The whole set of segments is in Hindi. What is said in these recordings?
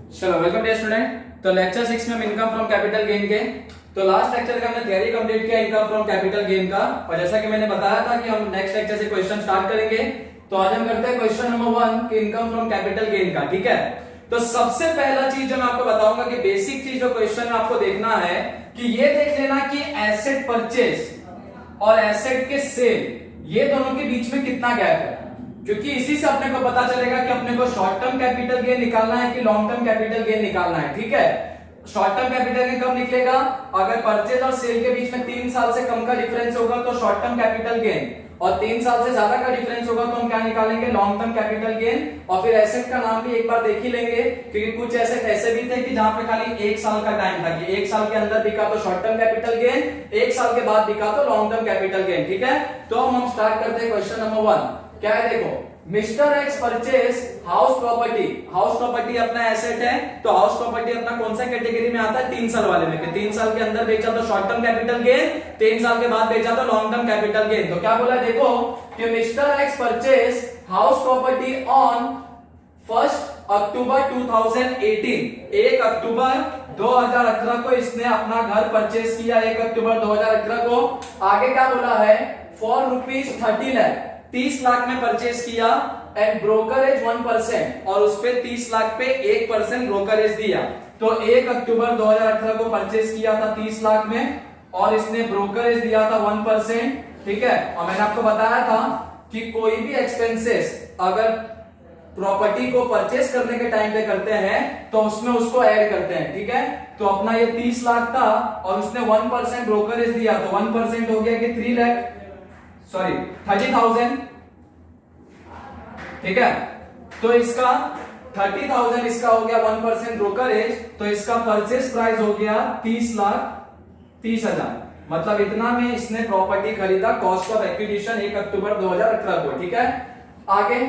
चलो वेलकम डे स्टूडेंट। तो लेक्चर 6 में हम इनकम फ्रॉम कैपिटल गेन के तो लास्ट लेक्चर का हमने थियरी कंप्लीट किया इनकम फ्रॉम कैपिटल गेन का, और जैसा कि मैंने बताया था कि हम नेक्स्ट लेक्चर से क्वेश्चन स्टार्ट करेंगे। तो आज हम करते हैं क्वेश्चन नंबर 1 कि इनकम फ्रॉम कैपिटल गेन का। ठीक है, तो सबसे पहला चीज जो मैं आपको बताऊंगा कि बेसिक चीज जो क्वेश्चन में आपको देखना है कि ये देख लेना कि एसेट परचेज और एसेट के सेल ये दोनों के बीच में कितना गैप है, क्योंकि इसी से अपने को पता चलेगा कि अपने को शॉर्ट टर्म कैपिटल गेन निकालना है कि लॉन्ग टर्म कैपिटल गेन निकालना है। ठीक है, शॉर्ट टर्म कैपिटल गेन कब निकलेगा? अगर परचेज और सेल के बीच में 3 साल से कम का डिफरेंस होगा तो शॉर्ट टर्म कैपिटल गेन, और 3 साल से ज्यादा का डिफरेंस होगा तो हम क्या निकालेंगे? Long term capital gain. और फिर एसेट का नाम भी एक बार देख ही लेंगे, क्योंकि कुछ एसेट ऐसे भी थे कि जहां पे खाली 1 साल का टाइम था कि 1 साल के अंदर बिका तो शॉर्ट टर्म कैपिटल गेन, 1 साल के बाद बिका तो लॉन्ग टर्म कैपिटल गेन। ठीक है, तो हम स्टार्ट करते हैं क्वेश्चन नंबर 1। क्या है देखो, mister x purchase house property. House property अपना एसेट है, तो हाउस प्रॉपर्टी अपना कौन सा कैटेगरी में आता है? 3 साल वाले में, कि 3 साल के अंदर बेचा तो शॉर्ट टर्म कैपिटल गेन, 3 साल के बाद बेचा तो लॉन्ग टर्म कैपिटल गेन। तो क्या बोला देखो कि mister x purchase house property on 1 अक्टूबर 2018। 1 अक्टूबर 2018 को इसने अपना घर परचेज किया, 1 अक्टूबर 2018 को। आगे क्या बोला है? फॉर ₹30 लाख, 30 लाख में परचेज किया, एंड ब्रोकरेज 1%, और उस पे 30 लाख पे 1% ब्रोकरेज दिया। तो 1 अक्टूबर 2018 को परचेज किया था 30 लाख में, और इसने ब्रोकरेज दिया था 1%। ठीक है, और मैंने आपको बताया था कि कोई भी एक्सपेंसेस अगर प्रॉपर्टी को परचेज करने के टाइम पे करते हैं तो उसमें उसको ऐड करते हैं। ठीक है, तो अपना ये 30 लाख था और उसने 1% ब्रोकरेज दिया, तो 1% हो गया कि 30,000। ठीक है, तो इसका 30,000 इसका हो गया 1% ब्रोकरेज, तो इसका परचेज प्राइस हो गया 30,30,000। मतलब इतना में इसने प्रॉपर्टी खरीदा, कॉस्ट ऑफ एक्विजिशन 1 अक्टूबर 2018 को। ठीक है, आगे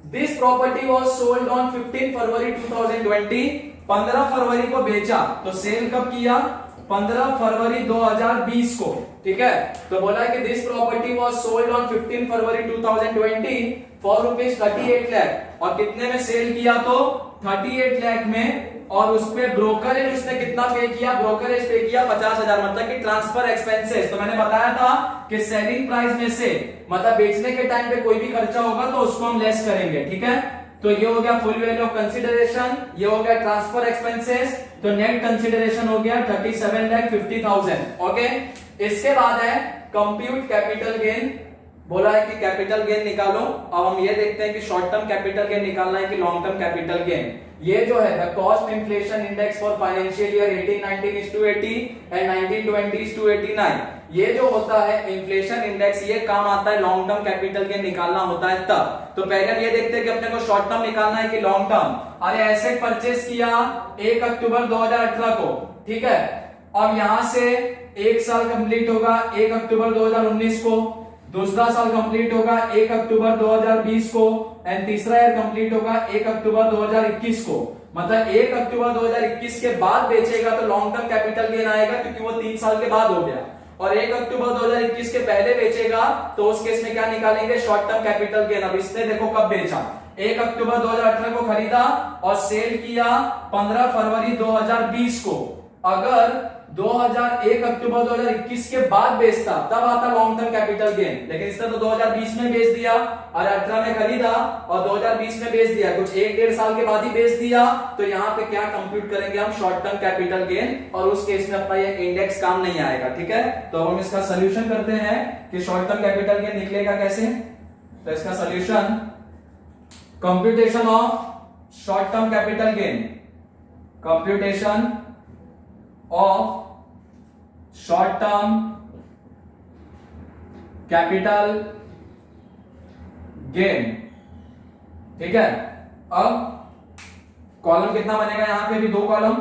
this property was sold on 15 फरवरी 2020। 15 फरवरी को बेचा, तो सेल कब किया? 15 फरवरी 2020 को। ठीक है, तो बोला कि this property was sold on 15 February 2020 for ₹38 lakh, और कितने में सेल किया? तो 38 लाख में, और उसपे ब्रोकरेज उसने कितना पे किया? ब्रोकरेज पे किया 50,000, मतलब कि ट्रांसफर एक्सपेंसेस। तो मैंने बताया था कि सेलिंग प्राइस में से, मतलब बेचने के टाइम पे कोई भी खर्चा होगा तो उसको हम लेस करेंगे। ठीक है, तो ये हो गया फुल वैल्यू ऑफ कंसिडरेशन, ये हो गया ट्रांसफर एक्सपेंसेस, तो नेट कंसिडरेशन हो गया 37,50,000। ओके, इसके बाद है कंप्यूट कैपिटल गेन। बोला है कि कैपिटल गेन निकालो। अब हम ये देखते हैं कि शॉर्ट टर्म कैपिटल गेन निकालना है कि लॉन्ग टर्म कैपिटल गेन। ये जो है the cost inflation index for financial year 18-19 is to 80 and 19-20 is to 89। ये जो होता है इन्फ्लेशन इंडेक्स, ये काम आता है लॉन्ग टर्म कैपिटल गेन निकालना होता है तब। तो पहले हम ये देखते हैं कि अपने को शॉर्ट टर्म निकालना है कि लॉन्ग टर्म। अरे एसेट परचेज किया 1 अक्टूबर 2018 को। ठीक है, अब यहां से 1 साल कंप्लीट होगा 1 अक्टूबर 2019 को, दूसरा साल कंप्लीट होगा 1 अक्टूबर 2020 को, एंड तीसरा ईयर कंप्लीट होगा 1 अक्टूबर 2021 को। मतलब 1 अक्टूबर 2021 के बाद बेचेगा तो लॉन्ग टर्म कैपिटल गेन आएगा, क्योंकि वो 3 साल के बाद हो गया। और 1 अक्टूबर 2021 के पहले बेचेगा तो उस केस में क्या निकालेंगे? Short term capital gain. अब इसने देखो कब बेचा, 1 अक्टूबर 2018 को खरीदा और सेल किया 15 फरवरी 2020 को। अगर 1 अक्टूबर 2021 के बाद बेचता तब आता लॉन्ग टर्म कैपिटल गेन, लेकिन इसने तो 2020 में बेच दिया और 18 में खरीदा और 2020 में बेच दिया, कुछ 1-1.5 साल के बाद ही बेच दिया। तो यहाँ पे क्या कंप्यूट करेंगे हम? शॉर्ट टर्म कैपिटल गेन, और उस केस में अपना ये इंडेक्स काम नहीं आएगा। ठीक है, तो हम इसका सोल्यूशन करते हैं कि शॉर्ट टर्म कैपिटल गेन निकलेगा कैसे। तो इसका solution, computation of short term capital gain, computation of short term capital gain. ठीक है, अब कॉलम कितना बनेगा? यहां पे भी 2 कॉलम,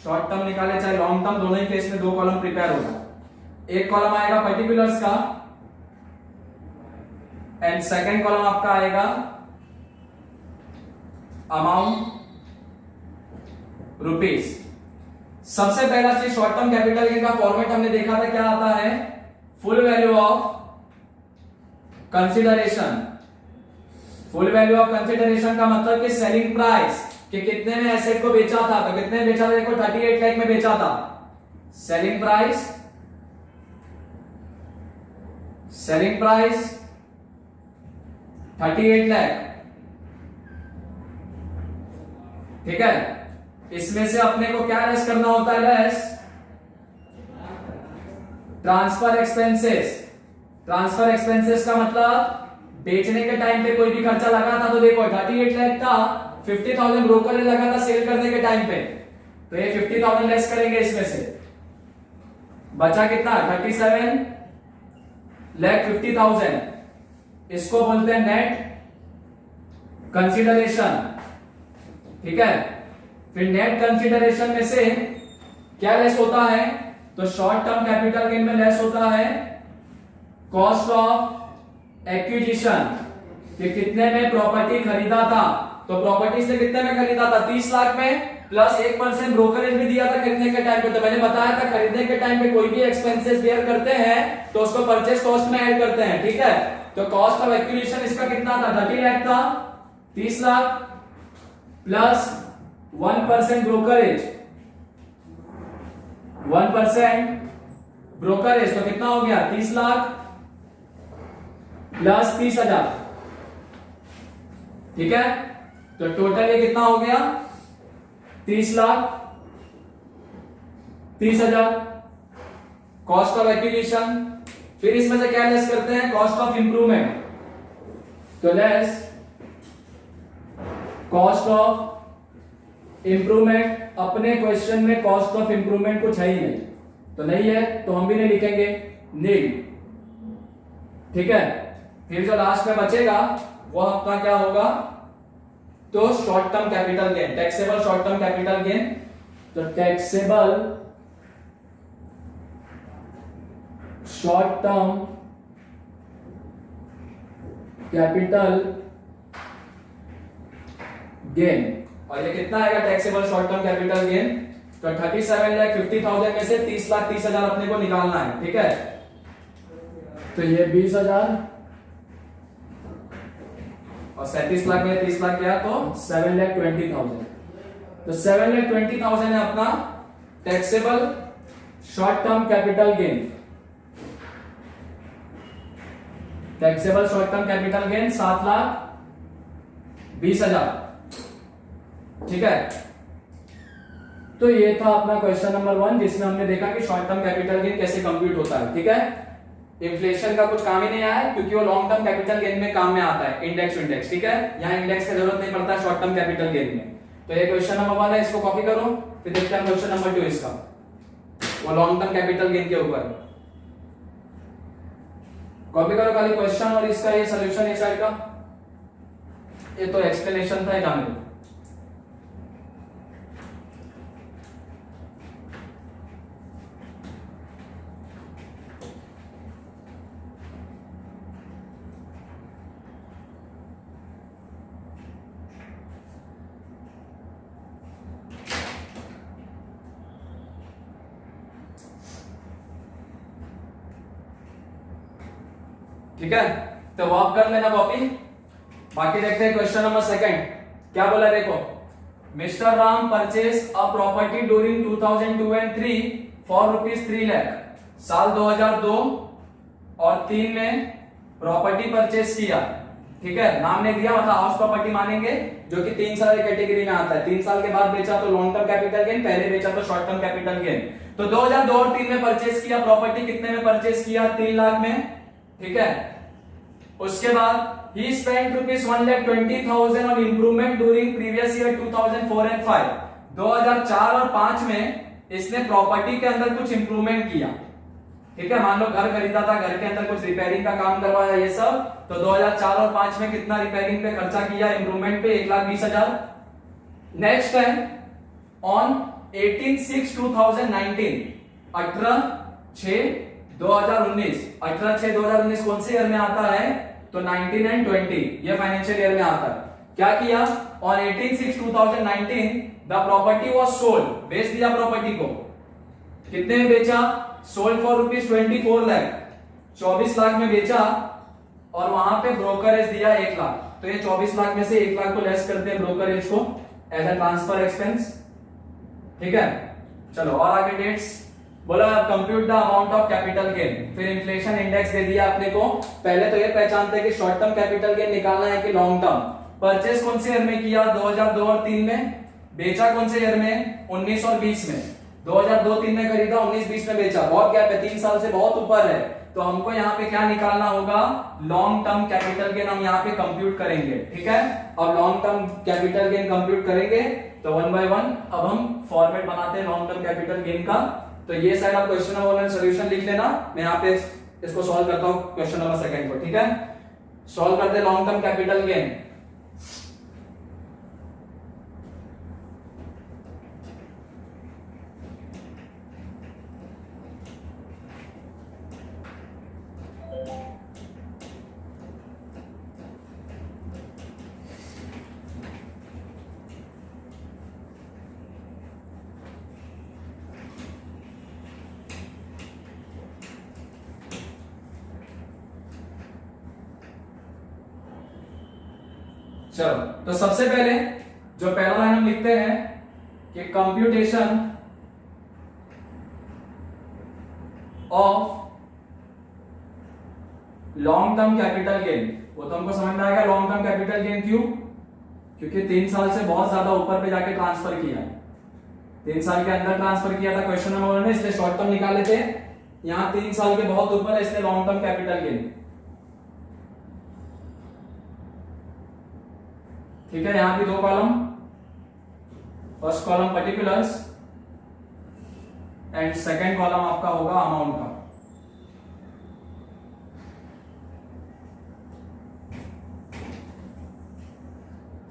शॉर्ट टर्म निकाले चाहे लॉन्ग टर्म, दोनों ही केस में 2 कॉलम प्रिपेयर होगा। एक कॉलम आएगा पर्टिकुलर्स का, एंड सेकेंड कॉलम आपका आएगा अमाउंट रुपीस। सबसे पहला चीज शॉर्ट टर्म कैपिटल गेन का फॉर्मेट हमने देखा था, क्या आता है? Full value of consideration. Full value of consideration का मतलब कि सेलिंग प्राइस कि कितने में एसेट को बेचा था, तो कितने में बेचा था, देखो 38 लाख में बेचा था। सेलिंग प्राइस 38 लाख, ठीक है। इसमें से अपने को क्या लेस करना होता है, less transfer expenses. Transfer expenses का मतलब बेचने के टाइम पे कोई भी खर्चा लगा था, तो देखो 38 लाख था, 50,000 ब्रोकर ने लगा था सेल करने के टाइम पे, तो ये 50,000 लेस करेंगे इसमें से, बचा कितना 37 लाख 50,000। इसको बोलते हैं नेट कंसीडरेशन, ठीक है। फिर नेट कंसीडरेशन में से क्या लेस होता है, तो शॉर्ट टर्म कैपिटल गेन में लेस होता है कॉस्ट ऑफ एक्विजिशन, कि कितने में प्रॉपर्टी खरीदा था, तो प्रॉपर्टी से कितने में खरीदा था 30 लाख में, प्लस 1% ब्रोकरेज भी दिया था खरीदने के टाइम पे। तो मैंने बताया था खरीदने के टाइम पे कोई भी एक्सपेंसेस बेयर करते हैं तो उसको परचेस कॉस्ट में ऐड करते हैं, ठीक है। तो कॉस्ट ऑफ एक्विजिशन इसका कितना था, 30 लाख था, 30 लाख प्लस 1% ब्रोकरेज, 1% ब्रोकरेज, तो कितना हो गया 30 लाख प्लस 30,000, ठीक है। तो टोटल ये कितना हो गया 30 लाख 30,000 कॉस्ट ऑफ एक्विजिशन। फिर इसमें से क्या लेस करते हैं, कॉस्ट ऑफ इंप्रूवमेंट, तो लेस कॉस्ट ऑफ इंप्रूवमेंट। अपने क्वेश्चन में कॉस्ट ऑफ इंप्रूवमेंट कुछ है ही नहीं, तो नहीं है तो हम भी नहीं लिखेंगे, नील, ठीक है। फिर जो लास्ट में बचेगा वो आपका क्या होगा, तो short term capital gain, taxable short term capital gain. तो taxable short term capital gain, और ये कितना आएगा taxable short term capital gain, तो 37 लाख 50,000 में से 30 लाख 30,000 अपने को निकालना है, ठीक है। तो ये 20,000 और 37 लाख में 30 लाख गया तो 7,20,000, तो 7,20,000 है अपना taxable short term capital gain. Taxable short term capital gain 7,20,000, ठीक है। तो ये था अपना क्वेश्चन नंबर 1, जिसमें हमने देखा कि शॉर्ट टर्म कैपिटल गेन कैसे कंप्यूट होता है, ठीक है। इन्फ्लेशन का कुछ काम ही नहीं आया क्योंकि वो लॉन्ग टर्म कैपिटल गेन में काम में आता है, इंडेक्स इंडेक्स, ठीक है। यहाँ इंडेक्स की जरूरत नहीं पड़ता शॉर्ट टर्म कैपिटल गेन में। तो ये क्वेश्चन नंबर 1 है, इसको कॉपी करो। फिर देखते हैं क्वेश्चन नंबर 2 इसका, वो लॉन्ग टर्म कैपिटल गेन के ऊपर। कॉपी करो खाली क्वेश्चन और इसका ये सोल्यूशन ये साइड का, ये तो एक्सप्लेनेशन था, जाने दो। ठीक है, तो वो आप कर लेना कॉपी। बाकी देखते हैं क्वेश्चन नंबर 2 क्या बोला, देखो। Mister Ram purchase a property during 2002 and 3 for ₹3 lakh. साल 2002 और 3 में प्रॉपर्टी परचेज किया, ठीक है। नाम ने दिया, मतलब हाउस प्रॉपर्टी मानेंगे, जो कि 3 साल की कैटेगरी में आता है। 3 साल के बाद बेचा तो लॉन्ग टर्म कैपिटल गेन, पहले बेचा तो शॉर्ट टर्म कैपिटल गेन। तो 2002 और 3 में परचेज किया प्रॉपर्टी, कितने में परचेज किया 3 लाख में, ठीक है। उसके बाद he spent ₹1,20,000 on improvement during previous year 2004 and 5। 2004 और 5 में इसने प्रॉपर्टी के अंदर कुछ इंप्रूवमेंट किया, ठीक है। मान लो घर खरीदा था, घर के अंदर कुछ रिपेयरिंग का काम करवाया, ये सब। तो 2004 और 5 में कितना रिपेयरिंग पे खर्चा किया, इंप्रूवमेंट पे 1,20,000। नेक्स्ट है ऑन 18/6/2019, 18/6/2019। 18/6/2019 कौन से ईयर में आता है, तो 19 एंड 20 ये फाइनेंशियल ईयर में आता है। क्या किया, on 18/6/2019 the property was sold, बेच दिया प्रॉपर्टी को। कितने में बेचा, सोल्ड फॉर ₹24 लाख, 24 लाख में बेचा, और वहां पे ब्रोकरेज दिया 1 लाख। तो ये 24 लाख में से 1 लाख को लेस करते हैं ब्रोकरेज को, एज अ ट्रांसफर एक्सपेंस। ठीक है, चलो और आगे डेट्स बोला, compute the amount of capital gain, फिर इन्फ्लेशन इंडेक्स दे दिया अपने को। पहले तो ये पहचानते हैं कि शॉर्ट टर्म कैपिटल गेन निकालना है कि लॉन्ग टर्म। परचेस कौन से ईयर में किया, 2002 और 3 में। बेचा कौन से ईयर में, 19 और 20 में। 2002-3 में खरीदा, 19-20 में बेचा, बहुत गैप है, 3 साल से बहुत ऊपर है। तो हमको यहाँ पे क्या निकालना होगा, लॉन्ग टर्म कैपिटल गेन हम यहाँ पे कंप्यूट करेंगे। ठीक है, अब long term capital gain compute करेंगे तो 1 by 1 अब हम फॉर्मेट बनाते हैं लॉन्ग टर्म कैपिटल गेन का। तो ये साइड आप क्वेश्चन नंबर 1 सॉल्यूशन लिख लेना, मैं यहाँ पे इसको सॉल्व करता हूँ क्वेश्चन नंबर 2 को। ठीक है, सॉल्व करते हैं लॉन्ग टर्म कैपिटल गेन। चलो, तो सबसे पहले जो पहला लाइन हम लिखते हैं कि computation of long term capital gain, वो तो हमको समझ में आएगा लॉन्ग टर्म कैपिटल गेन क्यों, क्योंकि 3 साल से बहुत ज्यादा ऊपर पे जाके ट्रांसफर किया, 3 साल के अंदर ट्रांसफर किया था क्वेश्चन नंबर 1 में, इसलिए शॉर्ट टर्म निकाले थे। यहां 3 साल के बहुत ऊपर है, इसलिए लॉन्ग टर्म कैपिटल गेन। ठीक है, यहां भी 2 column, first column particulars and second column आपका होगा अमाउंट का।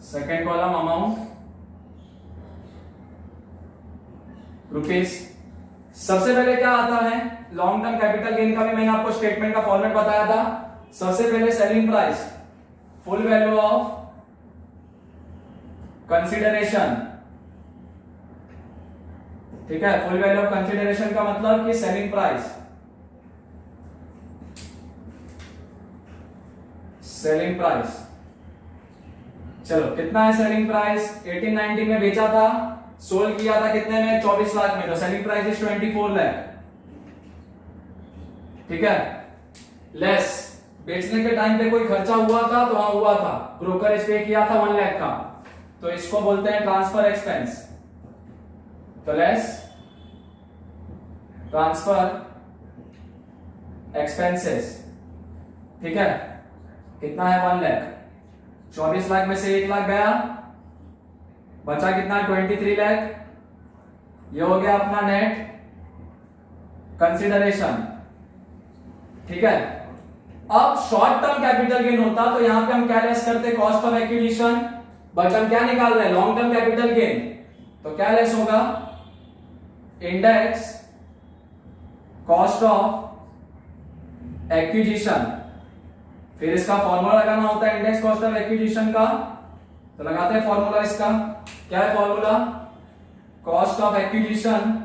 Second column amount rupees. सबसे पहले क्या आता है लॉन्ग टर्म कैपिटल गेन का, भी मैंने आपको स्टेटमेंट का फॉर्मेट बताया था। सबसे पहले selling price, full value of consideration. ठीक है, फुल वैल्यू ऑफ कंसिडरेशन का मतलब कि सेलिंग प्राइस, सेलिंग प्राइस। चलो, कितना है सेलिंग प्राइस, 18-19 में बेचा था, सोल्ड किया था कितने में, 24 लाख में, तो सेलिंग प्राइस इज 24 लाख। ठीक है, लेस बेचने के टाइम पे कोई खर्चा हुआ था तो हाँ हुआ था, ब्रोकरेज पे किया था 1 लाख का, तो इसको बोलते हैं ट्रांसफर एक्सपेंस। तो लेस ट्रांसफर एक्सपेंसेस। ठीक है, कितना है 1 लाख, 24 लाख में से 1 लाख गया, बचा कितना 23 लाख। ये हो गया अपना नेट कंसिडरेशन। ठीक है, अब शॉर्ट टर्म कैपिटल गेन होता तो यहां पे हम क्या लेस करते, कॉस्ट ऑफ एक्विजिशन, बट हम क्या निकाल रहे हैं लॉन्ग टर्म कैपिटल गेन, तो क्या लेस होगा, इंडेक्स कॉस्ट ऑफ एक्विजिशन। फिर इसका फॉर्मूला लगाना होता है इंडेक्स कॉस्ट ऑफ एक्विजिशन का, तो लगाते हैं फॉर्मूला इसका। क्या है formula, cost of acquisition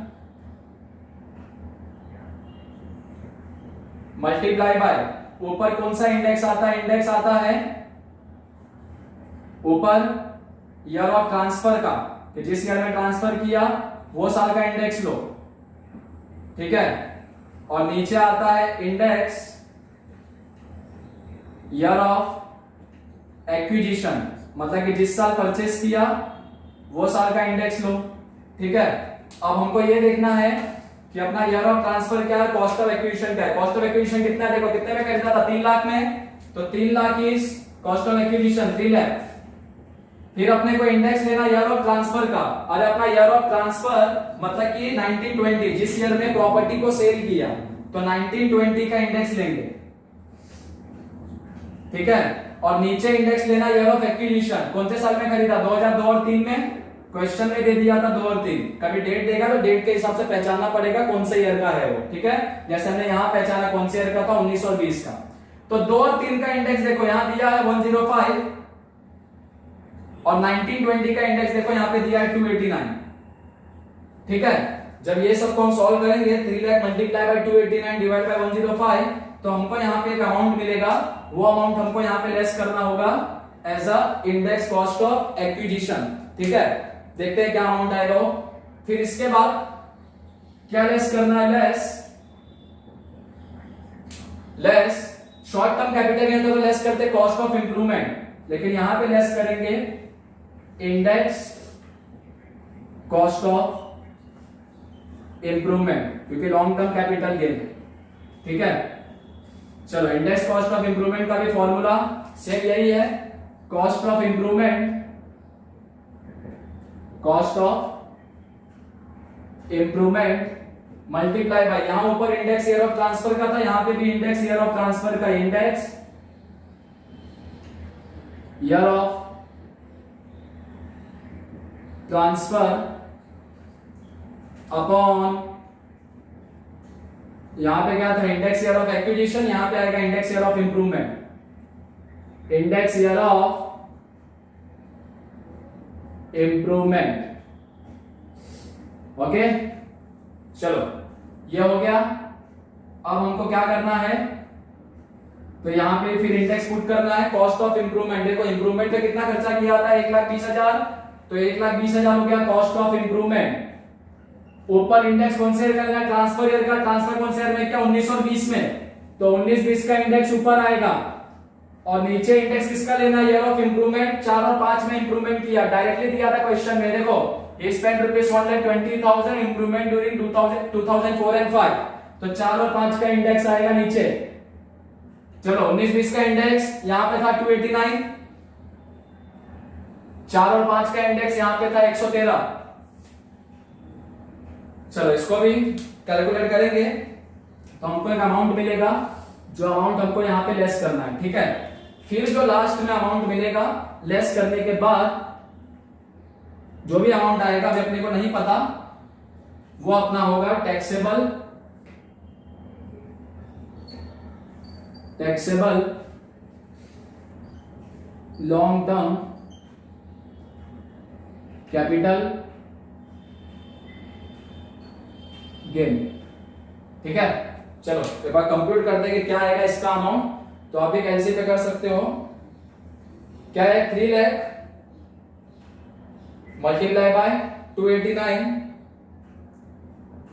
multiply by, ऊपर कौन सा इंडेक्स आता है, इंडेक्स आता है ऊपर ईयर ऑफ ट्रांसफर का, कि जिस ईयर में ट्रांसफर किया वो साल का इंडेक्स लो। ठीक है, और नीचे आता है इंडेक्स ईयर ऑफ एक्विजिशन, मतलब कि जिस साल परचेस किया वो साल का इंडेक्स लो। ठीक है, अब हमको ये देखना है कि अपना ईयर ऑफ ट्रांसफर क्या है, कॉस्ट ऑफ एक्विजिशन क्या है। कॉस्ट ऑफ एक्विजिशन कितना है, देखो कितने में खरीदा था, 3 लाख में, तो 3 lakh is cost of acquisition 3 lakh. फिर अपने को इंडेक्स लेना ईयर ऑफ ट्रांसफर का, अरे अपना ईयर ऑफ ट्रांसफर मतलब कि 1920, जिस ईयर में प्रॉपर्टी को सेल किया, तो 1920 का इंडेक्स लेंगे। ठीक है, और नीचे इंडेक्स लेना ईयर ऑफ एक्विजिशन, कौन से साल में खरीदा, 2002 और 3 में, क्वेश्चन में दे दिया था 2 और 3, कभी डेट देगा तो डेट के हिसाब से पहचानना पड़ेगा कौन से ईयर का है वो। ठीक है, जैसे हमने यहां पहचाना कौन से ईयर का था, 19 और 20 का। तो 2 और 3 का इंडेक्स देखो यहां दिया है 105, और 1920 का इंडेक्स देखो यहां पे दिया है 289। ठीक है, जब ये सबको हम सॉल्व करेंगे, 3 lakh multiply by 289 divide by 105, तो हमको यहाँ पे एक अमाउंट मिलेगा, वो अमाउंट हमको यहाँ पे लेस करना होगा as a index cost of acquisition. ठीक है, देखते हैं क्या अमाउंट आएगा वो। फिर इसके बाद क्या लेस करना है, less short term capital gain तो लेस करते कॉस्ट ऑफ इंप्रूवमेंट, लेकिन यहां पे लेस करेंगे इंडेक्स कॉस्ट ऑफ इंप्रूवमेंट, क्योंकि लॉन्ग टर्म कैपिटल गेन। ठीक है, चलो इंडेक्स कॉस्ट ऑफ इंप्रूवमेंट का भी फॉर्मूला सेम यही है, cost of improvement, cost of improvement multiply by, यहां ऊपर इंडेक्स ईयर ऑफ ट्रांसफर का था, यहां पे भी इंडेक्स ईयर ऑफ ट्रांसफर का, index year of transfer upon, यहां पे क्या था इंडेक्स ईयर ऑफ एक्विजिशन, यहां पे आएगा index year of improvement, index year of improvement. Okay, चलो ये हो गया। अब हमको क्या करना है, तो यहां पे फिर इंडेक्स पुट करना है, कॉस्ट ऑफ इंप्रूवमेंट। देखो इंप्रूवमेंट पे कितना खर्चा किया था, 1,20,000, तो 1,20,000 हो गया कॉस्ट ऑफ इंप्रूवमेंट। ऊपर इंडेक्स कौन से ईयर का लेना, ट्रांसफर ईयर का, ट्रांसफर कौन से ईयर में, क्या 19 और 20 में, तो 19-20 का इंडेक्स ऊपर आएगा, और नीचे इंडेक्स किसका लेना, ईयर ऑफ इंप्रूवमेंट। 4 और 5 में इंप्रूवमेंट किया, डायरेक्टली दिया था क्वेश्चन में, देखो he spent rupees 1,20,000 improvement during 2004 and 5, तो 4 और 5 का इंडेक्स आएगा नीचे। चलो 19-20 का इंडेक्स यहां पे था 289, 4 और 5 का इंडेक्स यहां पे था 113। चलो इसको भी कैलकुलेट करेंगे तो हमको एक अमाउंट मिलेगा, जो अमाउंट हमको यहां पे लेस करना है। ठीक है, फिर जो लास्ट में अमाउंट मिलेगा लेस करने के बाद जो भी अमाउंट आएगा अभी अपने को नहीं पता, वो अपना होगा taxable long term capital gain. ठीक है, चलो एक बार कंप्यूट करते हैं कि क्या आएगा इसका अमाउंट। तो आप एक एलसी पे कर सकते हो, क्या है 3 lakh multiply by 289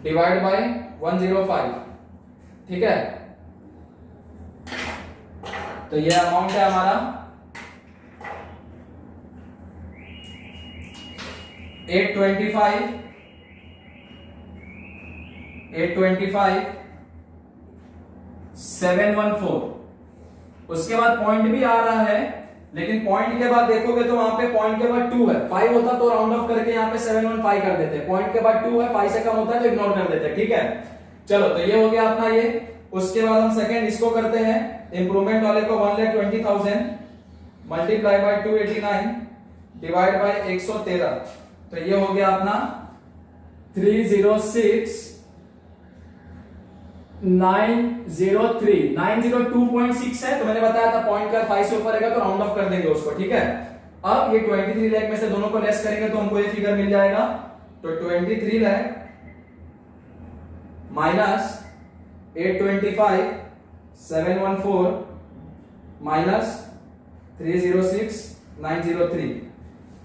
divide by 105। ठीक है, तो ये अमाउंट है हमारा 825,714। उसके बाद पॉइंट भी आ रहा है, लेकिन पॉइंट के बाद देखोगे तो वहां पे पॉइंट के बाद 2 है, 5 होता तो राउंड ऑफ करके यहाँ पे 715 कर देते, पॉइंट के बाद 2 है, 5 से कम होता है तो इग्नोर कर देते। ठीक है, चलो तो ये हो गया अपना ये। उसके बाद हम सेकंड इसको करते हैं, इंप्रूवमेंट वाले को 1,20,000 मल्टीप्लाई बाय 289 डिवाइड बाय 113, तो ये हो गया अपना 306,903, 902.6 है, तो मैंने बताया था पॉइंट का 5 से ऊपर रहेगा तो राउंड ऑफ कर देंगे उसको। ठीक है, अब ये 23 लाख में से दोनों को लेस करेंगे तो हमको ये फिगर मिल जाएगा, तो 23 लाख माइनस 825,714 माइनस 306,903,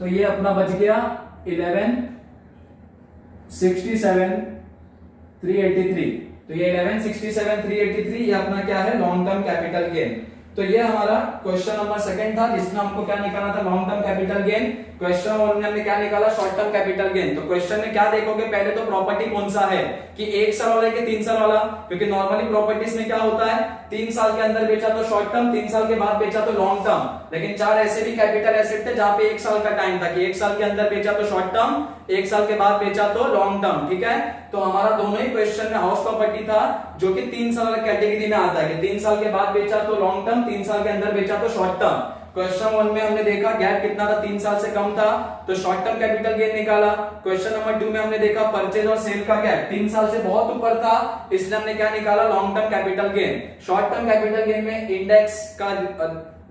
तो ये अपना बच गया 1167,383, तो ये 1167,383 ये अपना क्या है, लॉन्ग टर्म कैपिटल गेन। तो ये हमारा क्वेश्चन नंबर सेकंड था, जिसमें हमको क्या निकालना था, long term capital gain. Question one में हमने क्या निकाला, शॉर्ट टर्म कैपिटल गेन। तो क्वेश्चन में क्या देखोगे, पहले तो प्रॉपर्टी कौन सा है, कि 1 साल वाला है कि 3 साल वाला, क्योंकि नॉर्मली प्रॉपर्टीज में क्या होता है, 3 साल के अंदर बेचा तो शॉर्ट टर्म, 3 साल के बाद बेचा तो लॉन्ग टर्म। लेकिन 4 ऐसे भी कैपिटल एसेट थे जहां पे 1 साल का टाइम था, कि 1 साल के अंदर बेचा तो शॉर्ट टर्म, 1 साल के बाद बेचा तो लॉन्ग टर्म। ठीक है, तो हमारा दोनों ही क्वेश्चन में हाउस प्रॉपर्टी था, जो कि 3 साल वाला कैटेगरी में आता है, कि 3 साल के बाद बेचा तो लॉन्ग टर्म, 3 साल के अंदर बेचा तो शॉर्ट टर्म। क्वेश्चन 1 में हमने देखा गैप कितना था, 3 साल से कम था, तो शॉर्ट टर्म कैपिटल गेन निकाला। क्वेश्चन नंबर 2 में हमने देखा परचेज और सेल का गैप 3 साल से बहुत ऊपर था, इसलिए हमने क्या निकाला, long term capital gain. Short term capital gain में इंडेक्स का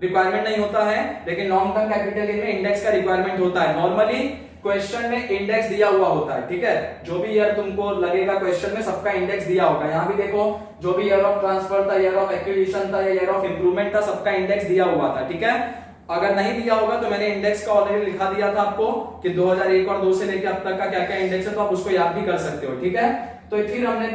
रिक्वायरमेंट नहीं होता है, लेकिन लॉन्ग टर्म कैपिटल गेन में इंडेक्स का रिक्वायरमेंट होता है। नॉर्मली क्वेश्चन में इंडेक्स दिया हुआ होता है। ठीक है, जो भी ईयर तुमको लगेगा क्वेश्चन में सबका इंडेक्स दिया होगा। यहाँ भी देखो, जो भी ईयर ऑफ ट्रांसफर था, ईयर ऑफ एक्विजिशन था, ईयर ऑफ इंप्रूवमेंट था, सबका इंडेक्स दिया हुआ था। ठीक है, अगर नहीं दिया होगा तो मैंने इंडेक्स का ऑलरेडी लिखा दिया था आपको कि 2001 और 2 से लेकर अब तक का क्या क्या इंडेक्स है, तो आप उसको याद भी कर सकते हो, ठीक है। तो फिर हमने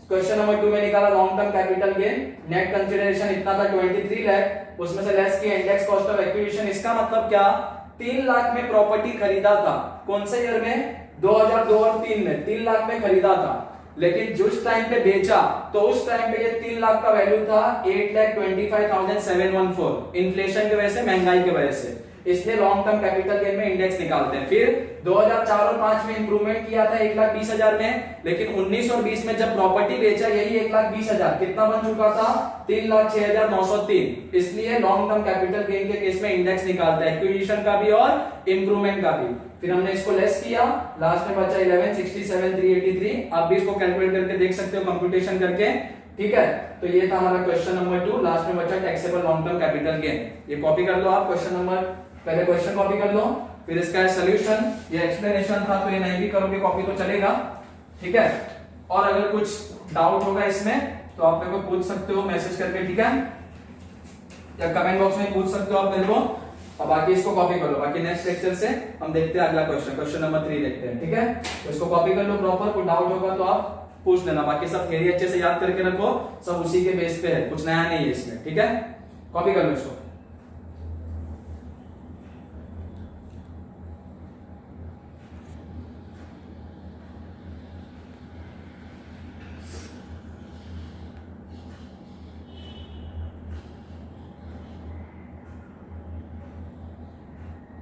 क्वेश्चन नंबर 2 में निकाला long term capital gain, net consideration इतना था 23 लाख, उसमें से लेस किया इंडेक्स कॉस्ट ऑफ एक्विजिशन। इसका मतलब क्या, 3 लाख में प्रॉपर्टी खरीदा था, कौन से ईयर में, 2002 और 3 में 3 लाख में खरीदा था, लेकिन जिस टाइम पे बेचा तो उस टाइम पे ये 3 लाख का वैल्यू था 8,25,714, इन्फ्लेशन की वजह से, महंगाई की वजह से, इसलिए लॉन्ग टर्म कैपिटल गेन में इंडेक्स निकालते हैं। फिर 2004 और 5 में इंप्रूवमेंट किया था 1,20,000 में, लेकिन 19 और 20 में जब प्रॉपर्टी बेचा यही 1,20,000 कितना बन चुका था, 3,06,903, इसलिए लॉन्ग टर्म कैपिटल गेन के केस में इंडेक्स निकालता है, एक्विजिशन का भी और इंप्रूवमेंट का भी। फिर हमने इसको लेस किया, लास्ट में बचा 11,67,383, आप भी इसको कैलकुलेट करके देख सकते हो कंप्यूटेशन करके, ठीक है। तो ये था हमारा क्वेश्चन नंबर 2, लास्ट में बचा taxable long term capital gain. ये कॉपी कर लो आप, क्वेश्चन नंबर, पहले क्वेश्चन कॉपी कर लो, फिर इसका सॉल्यूशन, ये एक्सप्लेनेशन था तो ये नहीं भी करोगे कॉपी तो चलेगा, ठीक है। और अगर कुछ डाउट होगा इसमें तो आप मेरे को पूछ सकते हो मैसेज करके, ठीक है, या कमेंट बॉक्स में पूछ सकते हो आप मेरे को, और बाकी इसको कॉपी कर लो। बाकी नेक्स्ट लेक्चर से हम देखते हैं अगला क्वेश्चन, क्वेश्चन नंबर 3 देखते हैं, ठीक है। तो इसको कॉपी कर लो प्रॉपर, कोई डाउट होगा तो आप पूछ लेना, बाकी सब थ्योरी अच्छे से याद करके रखो, सब उसी के बेस पे है, कुछ नया नहीं है इसमें, ठीक है। कॉपी कर लो इसको।